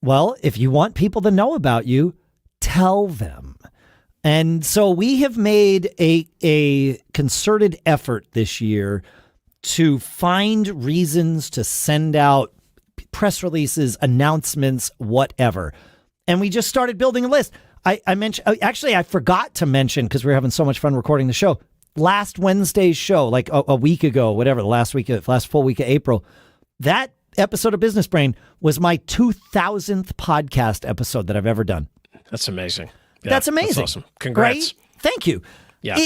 Well, if you want people to know about you, tell them. And so we have made a concerted effort this year to find reasons to send out press releases, announcements, whatever. And we just started building a list. I mentioned, actually, I forgot to mention, because we were having so much fun recording the show, last Wednesday's show, like a week ago, whatever, the last full week of April, that episode of Business Brain was my 2000th podcast episode that I've ever done. That's amazing. Yeah, that's amazing. That's awesome. Congrats. Right? Thank you. Yeah.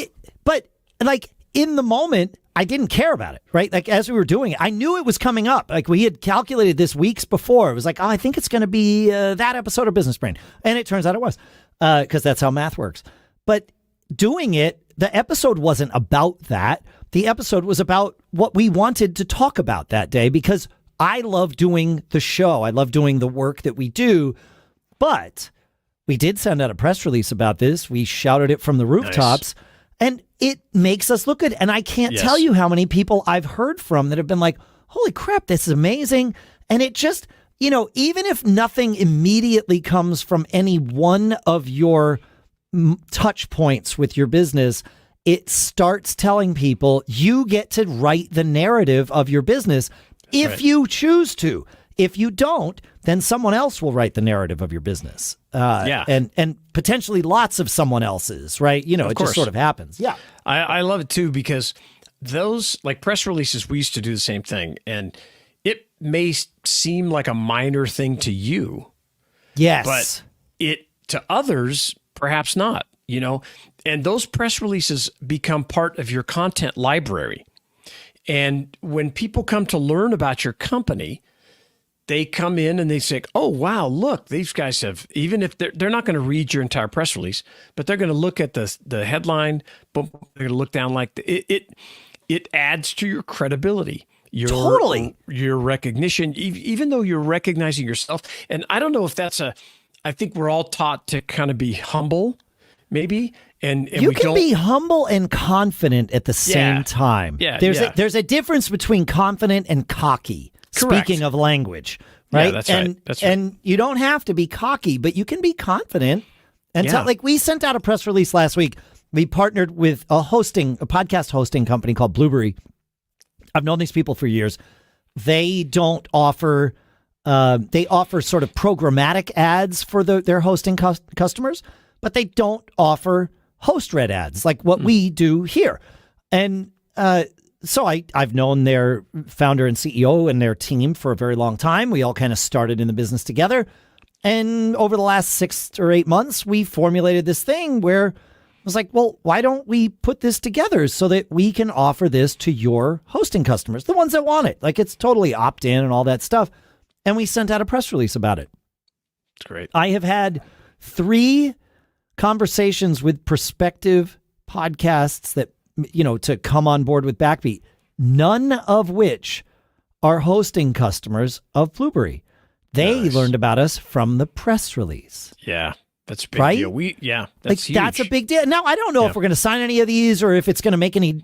But like in the moment, I didn't care about it, right? Like as we were doing it, I knew it was coming up. Like we had calculated this weeks before. It was like, oh, I think it's going to be that episode of Business Brain. And it turns out it was, because that's how math works. But doing it, the episode wasn't about that. The episode was about what we wanted to talk about that day, because I love doing the show. I love doing the work that we do. But we did send out a press release about this. We shouted it from the rooftops. Nice. And it makes us look good. And I can't tell you how many people I've heard from that have been like, holy crap, this is amazing. And it just, you know, even if nothing immediately comes from any one of your touch points with your business, it starts telling people you get to write the narrative of your business if you choose to. If you don't, then someone else will write the narrative of your business. And potentially lots of someone else's, right? You know, it just sort of happens. Yeah. I love it too, because those, like press releases, we used to do the same thing. And it may seem like a minor thing to you. Yes. But it, to others, perhaps not, you know? And those press releases become part of your content library. And when people come to learn about your company, they come in and they say, oh, wow, look, these guys have, even if they're not going to read your entire press release, but they're going to look at the headline, but they're going to look down like it adds to your credibility. Your recognition, even though you're recognizing yourself. And I don't know if that's I think we're all taught to kind of be humble, maybe. And you can be humble and confident at the same time. Yeah, there's a difference between confident and cocky. Correct. Speaking of language, right? Yeah, that's right. That's right. And you don't have to be cocky, but you can be confident. And like we sent out a press release last week. We partnered with a podcast hosting company called Blueberry. I've known these people for years. They don't offer, they offer sort of programmatic ads for their hosting customers, but they don't offer host-read ads like what we do here. And so I've known their founder and CEO and their team for a very long time. We all kind of started in the business together. And over the last 6 or 8 months, we formulated this thing where I was like, well, why don't we put this together so that we can offer this to your hosting customers, the ones that want it? Like it's totally opt-in and all that stuff. And we sent out a press release about it. It's great. I have had 3 conversations with prospective podcasts that, you know, to come on board with Backbeat, none of which are hosting customers of Blueberry. They learned about us from the press release. Yeah, that's a big deal. That's huge. That's a big deal. Now, I don't know if we're going to sign any of these or if it's going to make any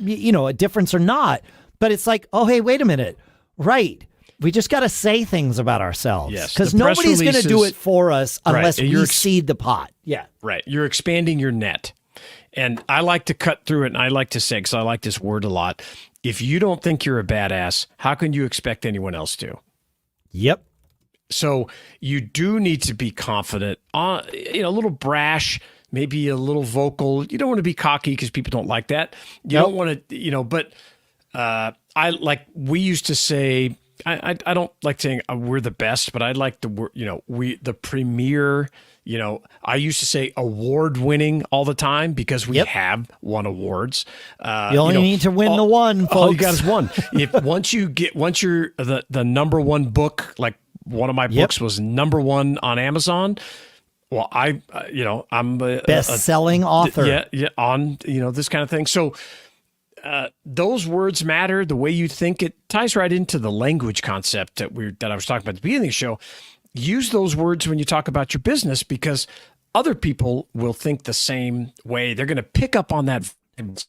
you know, a difference or not. But it's like, oh, hey, wait a minute. Right. We just got to say things about ourselves. Yes. Because nobody's going to do it for us unless we seed the pot. Yeah. Right. You're expanding your net. And I like to cut through it, and I like to say, because I like this word a lot, if you don't think you're a badass, how can you expect anyone else to? Yep. So you do need to be confident, a little brash, maybe a little vocal. You don't want to be cocky because people don't like that. You don't want to, but we used to say, I don't like saying we're the best, but I like the word, the premier. I used to say award-winning all the time because we have won awards. You only need to win the one, folks. All you got is one. Once you're the number one book, like one of my books was number one on Amazon. Well, I'm a best-selling author. Yeah, on this kind of thing. So those words matter. The way you think, it ties right into the language concept that I was talking about at the beginning of the show. Use those words when you talk about your business because other people will think the same way. They're going to pick up on that.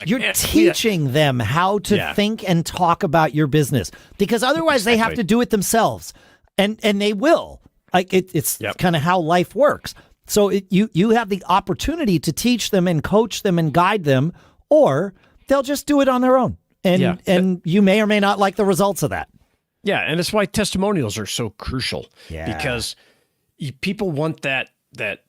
You're teaching them how to think and talk about your business because otherwise they have to do it themselves. And they will. Like it's Yep. kind of how life works. So you have the opportunity to teach them and coach them and guide them, or they'll just do it on their own. And you may or may not like the results of that. Yeah, and that's why testimonials are so crucial. Yeah. Because people want that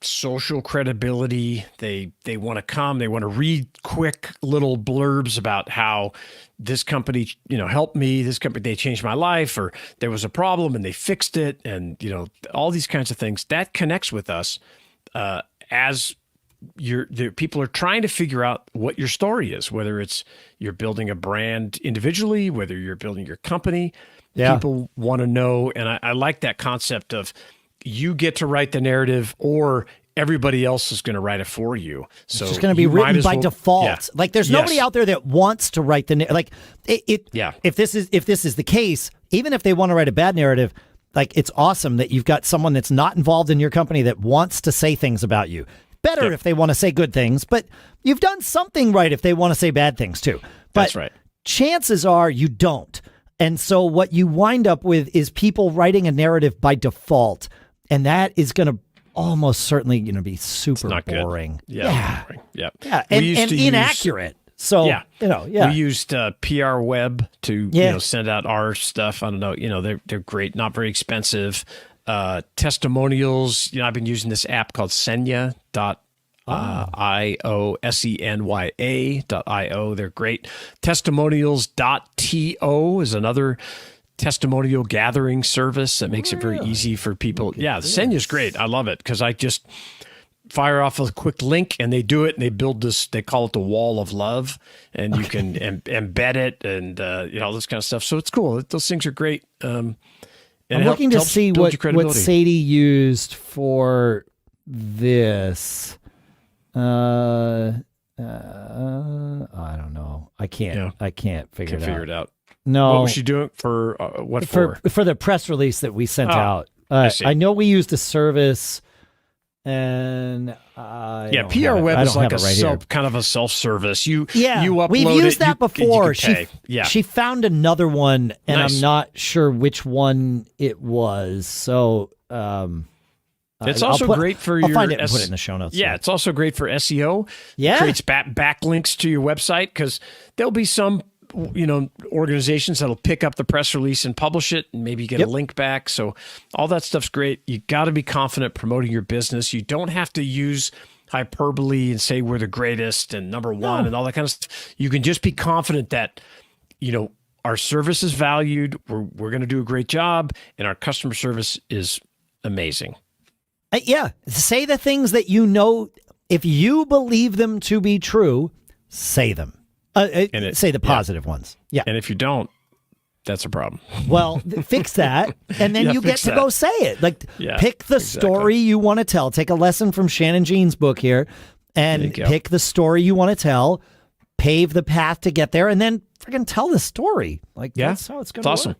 social credibility. They want to come. They want to read quick little blurbs about how this company, helped me. This company, they changed my life, or there was a problem and they fixed it, and all these kinds of things that connects with us as people are trying to figure out what your story is. Whether it's you're building a brand individually, whether you're building your company. Yeah. People want to know, and I like that concept of you get to write the narrative, or everybody else is going to write it for you. So it's just going to be written by default. Yeah. Like there's nobody out there that wants to write the like it. Yeah. If this is the case, even if they want to write a bad narrative, like it's awesome that you've got someone that's not involved in your company that wants to say things about you. Better if they want to say good things, but you've done something right if they want to say bad things too. But That's right. Chances are you don't. And so what you wind up with is people writing a narrative by default, and that is going to almost certainly be super boring. Good. Yeah. Boring. Yeah. And inaccurate. So, We used PR Web to send out our stuff. I don't know, they're great, not very expensive. Testimonials, I've been using this app called Senya.io, SENYA.io. They're great. Testimonials.to is another testimonial gathering service that makes it very easy for people. Yeah, Senya's great. I love it because I just fire off a quick link and they do it, and they build this, they call it the wall of love, and you can embed it and all this kind of stuff. So it's cool. Those things are great. I'm looking to see what Sadie used for this. I don't know. I can't figure it out. No. What was she doing for what for? For the press release that we sent out. I know we used a service, and PR Web is like kind of a self-service. You upload we've used that before. She found another one, and I'm not sure which one it was. So it's also great for your. I'll find it and put it in the show notes. Yeah, it's also great for SEO. Yeah, creates backlinks to your website because there'll be some organizations that'll pick up the press release and publish it and maybe get a link back. So all that stuff's great. You got to be confident promoting your business. You don't have to use hyperbole and say we're the greatest and number one and all that kind of stuff. You can just be confident that, our service is valued. We're going to do a great job, and our customer service is amazing. Say the things that if you believe them to be true, say them. Say the positive ones. Yeah. And if you don't, that's a problem. Well, fix that, and then you get to go say it. Like, pick the story you want to tell. Take a lesson from Shannon Jean's book here, and pick the story you want to tell, pave the path to get there, and then freaking tell the story. Like, that's how it's going to work.